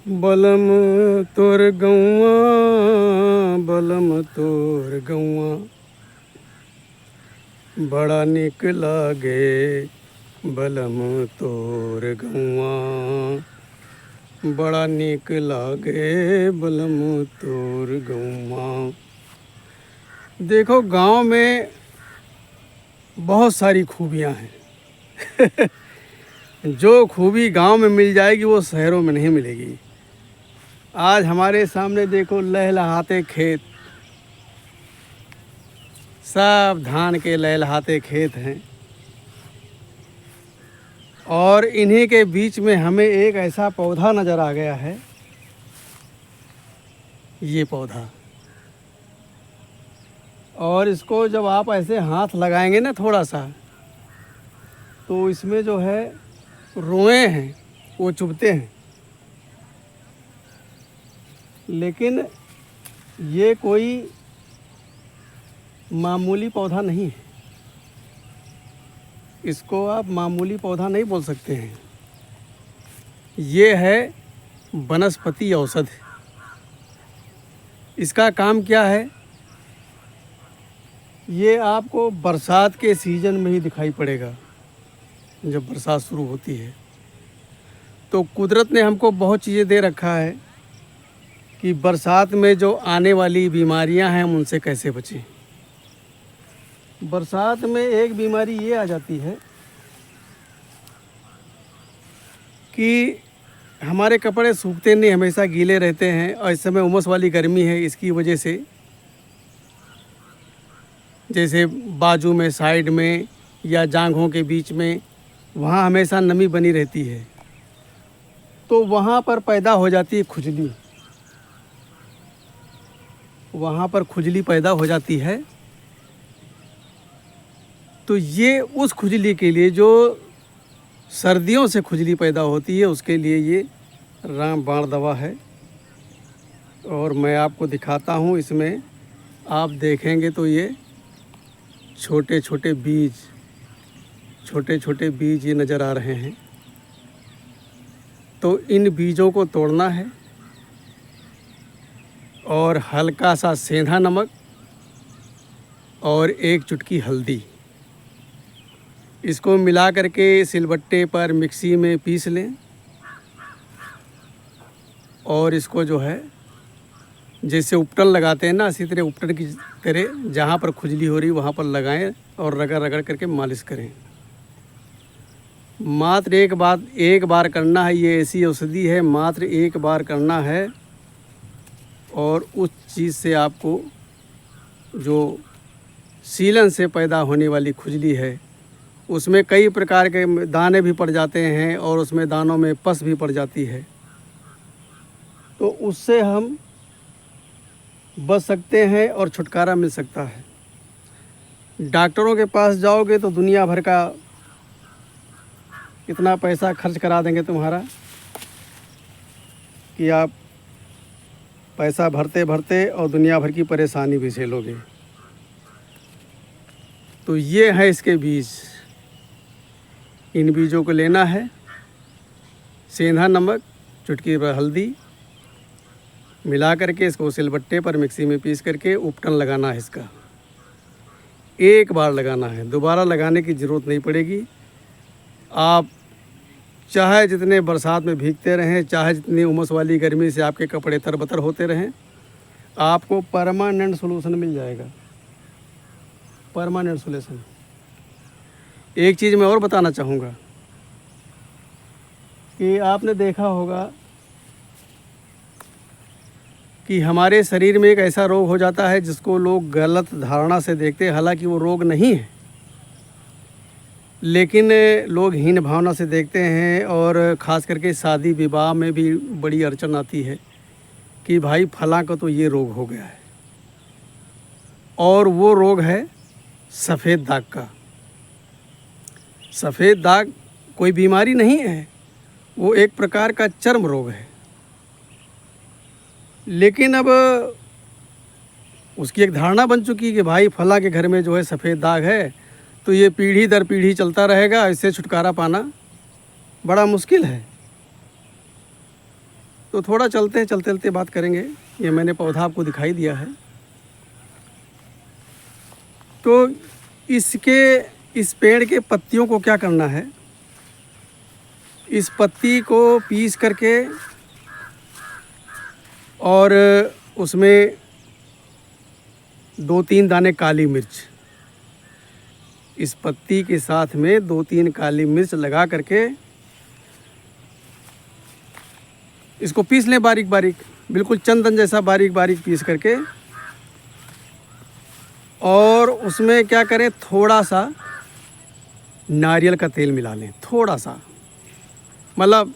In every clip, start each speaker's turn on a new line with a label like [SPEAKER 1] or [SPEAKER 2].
[SPEAKER 1] बलम तोर गौआ, बलम तोर गौआ, बड़ा निक लागे बलम तोर गौआ, बड़ा निक लागे बलम तोर गौआ। देखो गांव में बहुत सारी खूबियां हैं। जो खूबी गांव में मिल जाएगी वो शहरों में नहीं मिलेगी। आज हमारे सामने देखो लहलहाते खेत, सब धान के लहलहाते खेत हैं और इन्हीं के बीच में हमें एक ऐसा पौधा नज़र आ गया है। ये पौधा, और इसको जब आप ऐसे हाथ लगाएंगे ना थोड़ा सा, तो इसमें जो है रोएं हैं वो चुभते हैं, लेकिन ये कोई मामूली पौधा नहीं है। इसको आप मामूली पौधा नहीं बोल सकते हैं। ये है वनस्पति औषध। इसका काम क्या है, ये आपको बरसात के सीज़न में ही दिखाई पड़ेगा। जब बरसात शुरू होती है तो कुदरत ने हमको बहुत चीज़ें दे रखा है कि बरसात में जो आने वाली बीमारियां हैं हम उनसे कैसे बचें। बरसात में एक बीमारी ये आ जाती है कि हमारे कपड़े सूखते नहीं, हमेशा गीले रहते हैं, और इस समय उमस वाली गर्मी है। इसकी वजह से जैसे बाजू में, साइड में या जांघों के बीच में, वहाँ हमेशा नमी बनी रहती है, तो वहाँ पर पैदा हो जाती है खुजली। वहाँ पर खुजली पैदा हो जाती है। तो ये उस खुजली के लिए, जो सर्दियों से खुजली पैदा होती है, उसके लिए ये रामबाण दवा है। और मैं आपको दिखाता हूँ। इसमें आप देखेंगे तो ये छोटे छोटे बीज ये नज़र आ रहे हैं। तो इन बीजों को तोड़ना है और हल्का सा सेंधा नमक और एक चुटकी हल्दी, इसको मिला करके सिलबट्टे पर मिक्सी में पीस लें। और इसको जो है जैसे उपटन लगाते हैं ना, इसी तरह उपटन की तरह जहाँ पर खुजली हो रही वहाँ पर लगाएं और रगड़ रगड़ करके मालिश करें। मात्र एक बार करना है। ये ऐसी औषधि है, मात्र एक बार करना है और उस चीज़ से आपको जो सीलन से पैदा होने वाली खुजली है, उसमें कई प्रकार के दाने भी पड़ जाते हैं और उसमें दानों में पस भी पड़ जाती है, तो उससे हम बच सकते हैं और छुटकारा मिल सकता है। डॉक्टरों के पास जाओगे तो दुनिया भर का इतना पैसा खर्च करा देंगे तुम्हारा कि आप पैसा भरते भरते और दुनिया भर की परेशानी भी झेलोगे। तो ये है इसके बीज। इन बीजों को लेना है, सेंधा नमक, चुटकी भर हल्दी मिला करके इसको सिलबट्टे पर मिक्सी में पीस करके उपटन लगाना है। इसका एक बार लगाना है, दोबारा लगाने की ज़रूरत नहीं पड़ेगी। आप चाहे जितने बरसात में भीगते रहें, चाहे जितनी उमस वाली गर्मी से आपके कपड़े तरबतर होते रहें, आपको परमानेंट सॉल्यूशन मिल जाएगा। Permanent solution. एक चीज़ मैं और बताना चाहूँगा कि आपने देखा होगा कि हमारे शरीर में एक ऐसा रोग हो जाता है जिसको लोग गलत धारणा से देखते हैं, हालांकि वो रोग नहीं है, लेकिन लोग हीन भावना से देखते हैं। और ख़ास करके शादी विवाह में भी बड़ी अड़चन आती है कि भाई फलां को तो ये रोग हो गया है, और वो रोग है सफ़ेद दाग का। सफ़ेद दाग कोई बीमारी नहीं है, वो एक प्रकार का चर्म रोग है। लेकिन अब उसकी एक धारणा बन चुकी है कि भाई फला के घर में जो है सफ़ेद दाग है, तो ये पीढ़ी दर पीढ़ी चलता रहेगा, इससे छुटकारा पाना बड़ा मुश्किल है। तो थोड़ा चलते चलते बात करेंगे। ये मैंने पौधा आपको दिखाई दिया है। तो इस पेड़ के पत्तियों को क्या करना है, इस पत्ती को पीस करके और उसमें 2-3 दाने काली मिर्च, इस पत्ती के साथ में 2-3 काली मिर्च लगा करके इसको पीस लें बारीक बारीक, बिल्कुल चंदन जैसा बारीक बारीक पीस करके। और उसमें क्या करें, थोड़ा सा नारियल का तेल मिला लें, थोड़ा सा, मतलब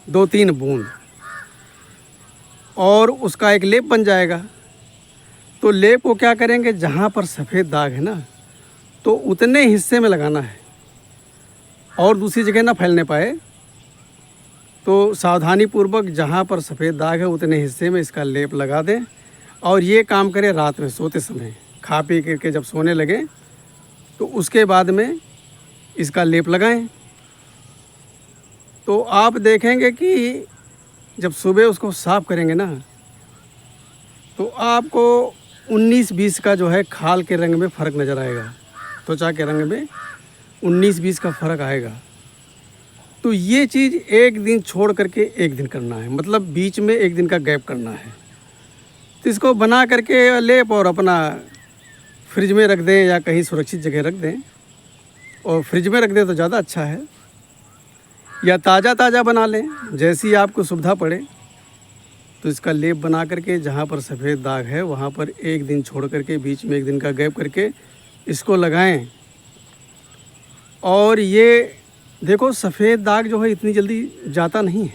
[SPEAKER 1] 2-3 बूंद, और उसका एक लेप बन जाएगा। तो लेप को क्या करेंगे, जहाँ पर सफ़ेद दाग है ना, तो उतने हिस्से में लगाना है और दूसरी जगह ना फैलने पाए। तो सावधानी पूर्वक जहाँ पर सफ़ेद दाग है उतने हिस्से में इसका लेप लगा दें। और ये काम करें रात में सोते समय, खा पी करके जब सोने लगे तो उसके बाद में इसका लेप लगाएं। तो आप देखेंगे कि जब सुबह उसको साफ़ करेंगे ना, तो आपको 19-20 का जो है खाल के रंग में फ़र्क नज़र आएगा, त्वचा के रंग में 19-20 का फ़र्क आएगा। तो ये चीज़ एक दिन छोड़ करके एक दिन करना है, मतलब बीच में एक दिन का गैप करना है। तो इसको बना करके लेप और अपना फ्रिज में रख दें या कहीं सुरक्षित जगह रख दें। और फ्रिज में रख दें तो ज़्यादा अच्छा है, या ताज़ा बना लें, जैसी आपको सुविधा पड़े। तो इसका लेप बना करके जहाँ पर सफ़ेद दाग है वहाँ पर एक दिन छोड़ करके, बीच में एक दिन का गैप करके इसको लगाएं। और ये देखो, सफ़ेद दाग जो है इतनी जल्दी जाता नहीं है,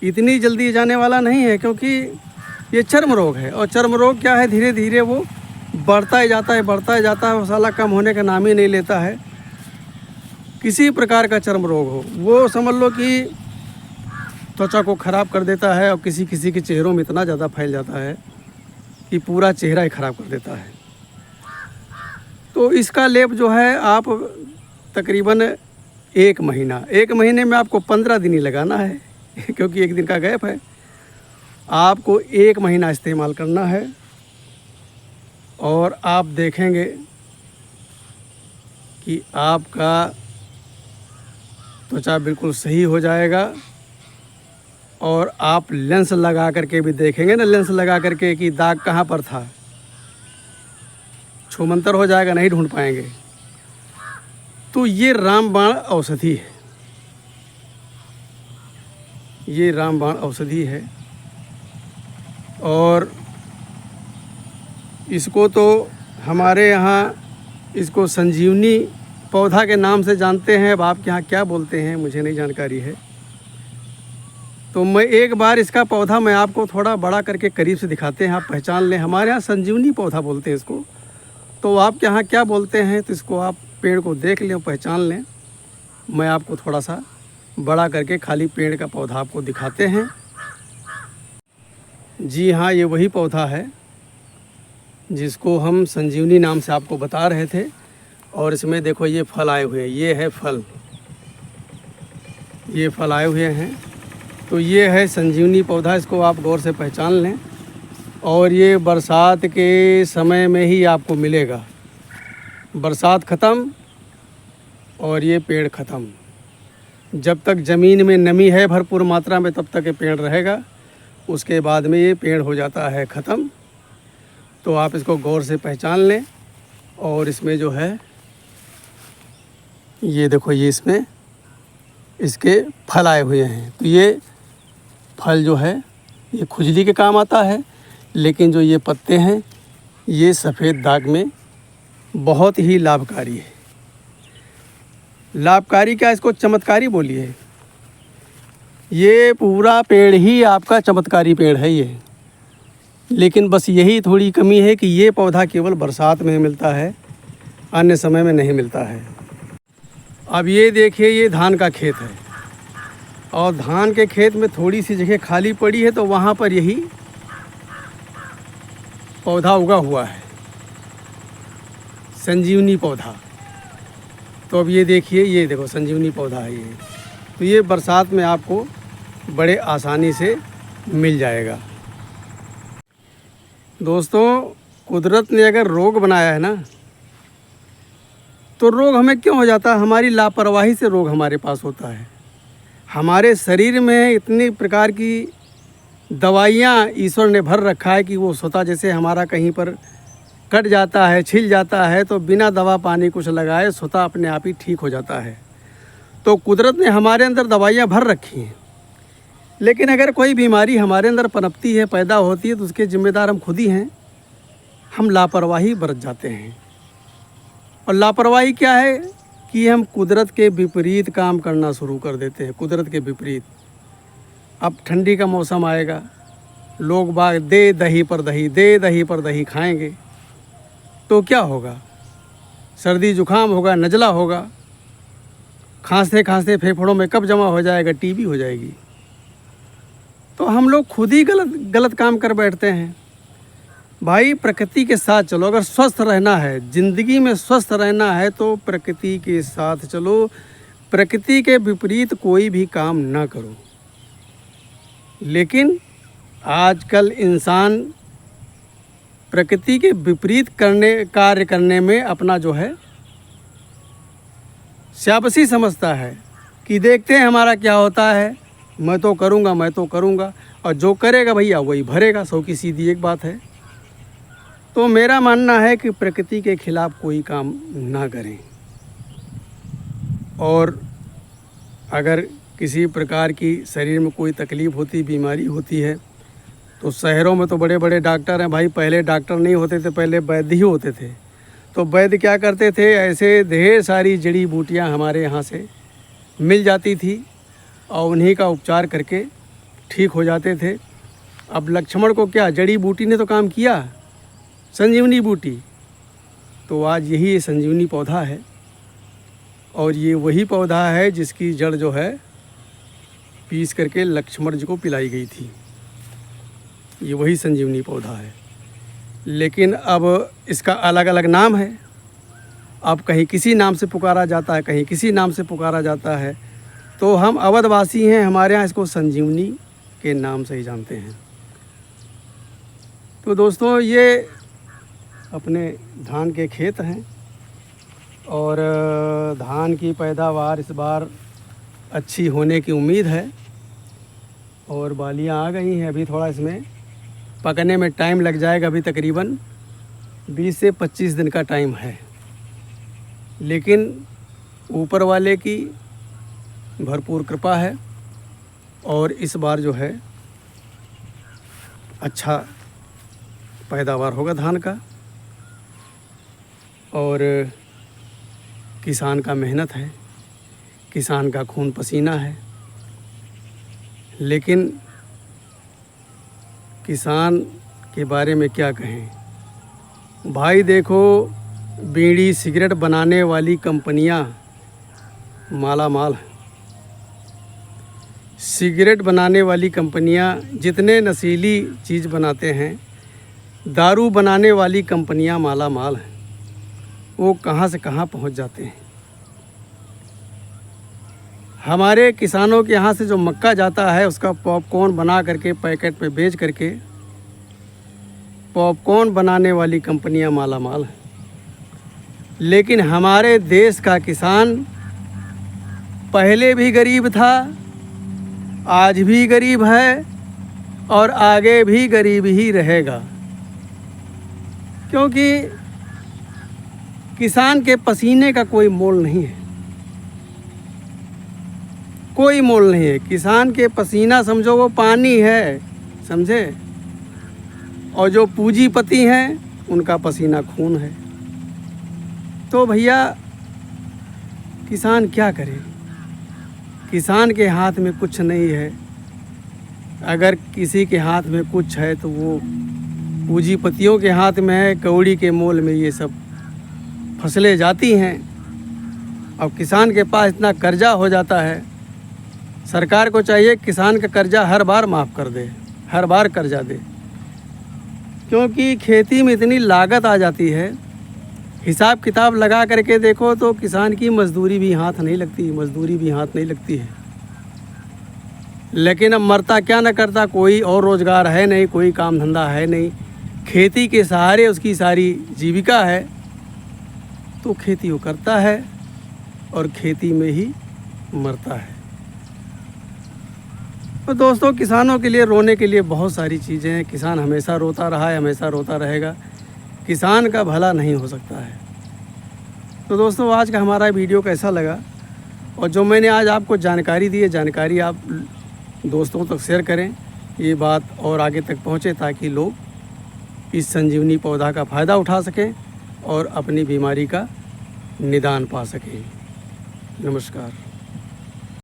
[SPEAKER 1] इतनी जल्दी जाने वाला नहीं है, क्योंकि ये चर्म रोग है। और चर्म रोग क्या है, धीरे धीरे वो बढ़ता ही जाता है, वो साला कम होने का नाम ही नहीं लेता है। किसी प्रकार का चर्म रोग हो, वो समझ लो कि त्वचा को ख़राब कर देता है। और किसी किसी के चेहरों में इतना ज़्यादा फैल जाता है कि पूरा चेहरा ही ख़राब कर देता है। तो इसका लेप जो है आप तकरीबन 1 महीने में आपको 15 दिन ही लगाना है क्योंकि एक दिन का गैप है। आपको 1 महीना इस्तेमाल करना है और आप देखेंगे कि आपका त्वचा बिल्कुल सही हो जाएगा। और आप लेंस लगा करके भी देखेंगे ना, लेंस लगा करके कि दाग कहाँ पर था, छूमंतर हो जाएगा, नहीं ढूंढ पाएंगे। तो ये रामबाण औषधि है, ये रामबाण औषधि है। और इसको तो हमारे यहाँ इसको संजीवनी पौधा के नाम से जानते हैं। अब आपके यहाँ क्या बोलते हैं मुझे नहीं जानकारी है। तो मैं एक बार इसका पौधा मैं आपको थोड़ा बड़ा करके करीब से दिखाते हैं, आप पहचान लें। हमारे यहाँ संजीवनी पौधा बोलते हैं इसको, तो आपके यहाँ क्या बोलते हैं, तो इसको आप पेड़ को देख लें, पहचान लें। मैं आपको थोड़ा सा बड़ा करके खाली पेड़ का पौधा आपको दिखाते हैं। जी हाँ, ये वही पौधा है जिसको हम संजीवनी नाम से आपको बता रहे थे। और इसमें देखो ये फल आए हुए हैं, ये है फल, ये फल आए हुए हैं। तो ये है संजीवनी पौधा, इसको आप गौर से पहचान लें। और ये बरसात के समय में ही आपको मिलेगा, बरसात ख़त्म और ये पेड़ ख़त्म। जब तक ज़मीन में नमी है भरपूर मात्रा में तब तक ये पेड़ रहेगा, उसके बाद में ये पेड़ हो जाता है ख़त्म। तो आप इसको गौर से पहचान लें। और इसमें जो है ये देखो, ये इसमें इसके फल आए हुए हैं। तो ये फल जो है ये खुजली के काम आता है, लेकिन जो ये पत्ते हैं ये सफ़ेद दाग में बहुत ही लाभकारी है। लाभकारी क्या, इसको चमत्कारी बोलिए। ये पूरा पेड़ ही आपका चमत्कारी पेड़ है ये। लेकिन बस यही थोड़ी कमी है कि ये पौधा केवल बरसात में मिलता है, अन्य समय में नहीं मिलता है। अब ये देखिए, ये धान का खेत है और धान के खेत में थोड़ी सी जगह खाली पड़ी है, तो वहाँ पर यही पौधा उगा हुआ है, संजीवनी पौधा। तो अब ये देखिए, ये देखो संजीवनी पौधा है ये। तो ये बरसात में आपको बड़े आसानी से मिल जाएगा। दोस्तों, कुदरत ने अगर रोग बनाया है ना, तो रोग हमें क्यों हो जाता है? हमारी लापरवाही से रोग हमारे पास होता है। हमारे शरीर में इतनी प्रकार की दवाइयाँ ईश्वर ने भर रखा है कि वो स्वतः जैसे हमारा कहीं पर कट जाता है, छिल जाता है, तो बिना दवा पानी कुछ लगाए स्वतः अपने आप ही ठीक हो जाता है। तो कुदरत ने हमारे अंदर दवाइयाँ भर रखी हैं, लेकिन अगर कोई बीमारी हमारे अंदर पनपती है, पैदा होती है, तो उसके जिम्मेदार हम खुद ही हैं। हम लापरवाही बरत जाते हैं। और लापरवाही क्या है कि हम कुदरत के विपरीत काम करना शुरू कर देते हैं। कुदरत के विपरीत। अब ठंडी का मौसम आएगा, लोग बाग दे दही पर दही, दे दही पर दही खाएंगे, तो क्या होगा? सर्दी जुकाम होगा, नज़ला होगा, खांसते खांसते फेफड़ों में कब जमा हो जाएगा, टीबी हो जाएगी। तो हम लोग खुद ही गलत काम कर बैठते हैं। भाई, प्रकृति के साथ चलो। अगर स्वस्थ रहना है, ज़िंदगी में स्वस्थ रहना है, तो प्रकृति के साथ चलो। प्रकृति के विपरीत कोई भी काम ना करो। लेकिन आजकल इंसान प्रकृति के विपरीत कार्य करने में अपना जो है शाबाशी समझता है कि देखते हैं हमारा क्या होता है, मैं तो करूँगा, और जो करेगा भैया वही भरेगा। सौ की सीधी एक बात है। तो मेरा मानना है कि प्रकृति के खिलाफ कोई काम ना करें। और अगर किसी प्रकार की शरीर में कोई तकलीफ़ होती, बीमारी होती है, तो शहरों में तो बड़े बड़े डॉक्टर हैं भाई। पहले डॉक्टर नहीं होते थे, पहले वैद्य ही होते थे। तो वैद्य क्या करते थे? ऐसे ढेर सारी जड़ी बूटियां हमारे यहाँ से मिल जाती थी और उन्हीं का उपचार करके ठीक हो जाते थे। अब लक्ष्मण को क्या, जड़ी बूटी ने तो काम किया, संजीवनी बूटी। तो आज यही संजीवनी पौधा है, और ये वही पौधा है जिसकी जड़ जो है पीस करके लक्ष्मण जी को पिलाई गई थी। ये वही संजीवनी पौधा है। लेकिन अब इसका अलग अलग नाम है। अब कहीं किसी नाम से पुकारा जाता है, कहीं किसी नाम से पुकारा जाता है। तो हम अवधवासी हैं, हमारे यहाँ इसको संजीवनी के नाम से ही जानते हैं। तो दोस्तों, ये अपने धान के खेत हैं, और धान की पैदावार इस बार अच्छी होने की उम्मीद है। और बालियाँ आ गई हैं। अभी थोड़ा इसमें पकने में टाइम लग जाएगा। अभी तकरीबन 20 से 25 दिन का टाइम है। लेकिन ऊपर वाले की भरपूर कृपा है, और इस बार जो है अच्छा पैदावार होगा धान का। और किसान का मेहनत है, किसान का खून पसीना है। लेकिन किसान के बारे में क्या कहें भाई? देखो, बीड़ी सिगरेट बनाने वाली कंपनियां माला माल हैं। सिगरेट बनाने वाली कंपनियां जितने नशीली चीज़ बनाते हैं, दारू बनाने वाली कंपनियां माला माल हैं। वो कहाँ से कहाँ पहुँच जाते हैं। हमारे किसानों के यहाँ से जो मक्का जाता है, उसका पॉपकॉर्न बना करके पैकेट में बेच करके पॉपकॉर्न बनाने वाली कंपनियां माला माल हैं। लेकिन हमारे देश का किसान पहले भी गरीब था, आज भी गरीब है, और आगे भी गरीब ही रहेगा। क्योंकि किसान के पसीने का कोई मोल नहीं है, कोई मोल नहीं है। किसान के पसीना समझो वो पानी है, समझे। और जो पूंजीपति हैं उनका पसीना खून है। तो भैया, किसान क्या करे? किसान के हाथ में कुछ नहीं है। अगर किसी के हाथ में कुछ है तो वो पूंजीपतियों के हाथ में है। कौड़ी के मोल में ये सब फसलें जाती हैं। अब किसान के पास इतना कर्जा हो जाता है। सरकार को चाहिए किसान का कर्जा हर बार माफ़ कर दे, हर बार कर्जा दे। क्योंकि खेती में इतनी लागत आ जाती है, हिसाब किताब लगा करके देखो तो किसान की मजदूरी भी हाथ नहीं लगती है। लेकिन अब मरता क्या न करता, कोई और रोज़गार है नहीं, कोई काम धंधा है नहीं, खेती के सहारे उसकी सारी जीविका है, तो खेती वो करता है और खेती में ही मरता है। तो दोस्तों, किसानों के लिए रोने के लिए बहुत सारी चीज़ें हैं। किसान हमेशा रोता रहा है, हमेशा रोता रहेगा। किसान का भला नहीं हो सकता है। तो दोस्तों, आज का हमारा वीडियो कैसा लगा, और जो मैंने आज आपको जानकारी दी है, जानकारी आप दोस्तों तक शेयर करें, ये बात और आगे तक पहुँचे, ताकि लोग इस संजीवनी पौधा का फ़ायदा उठा सकें और अपनी बीमारी का निदान पा सकें। नमस्कार।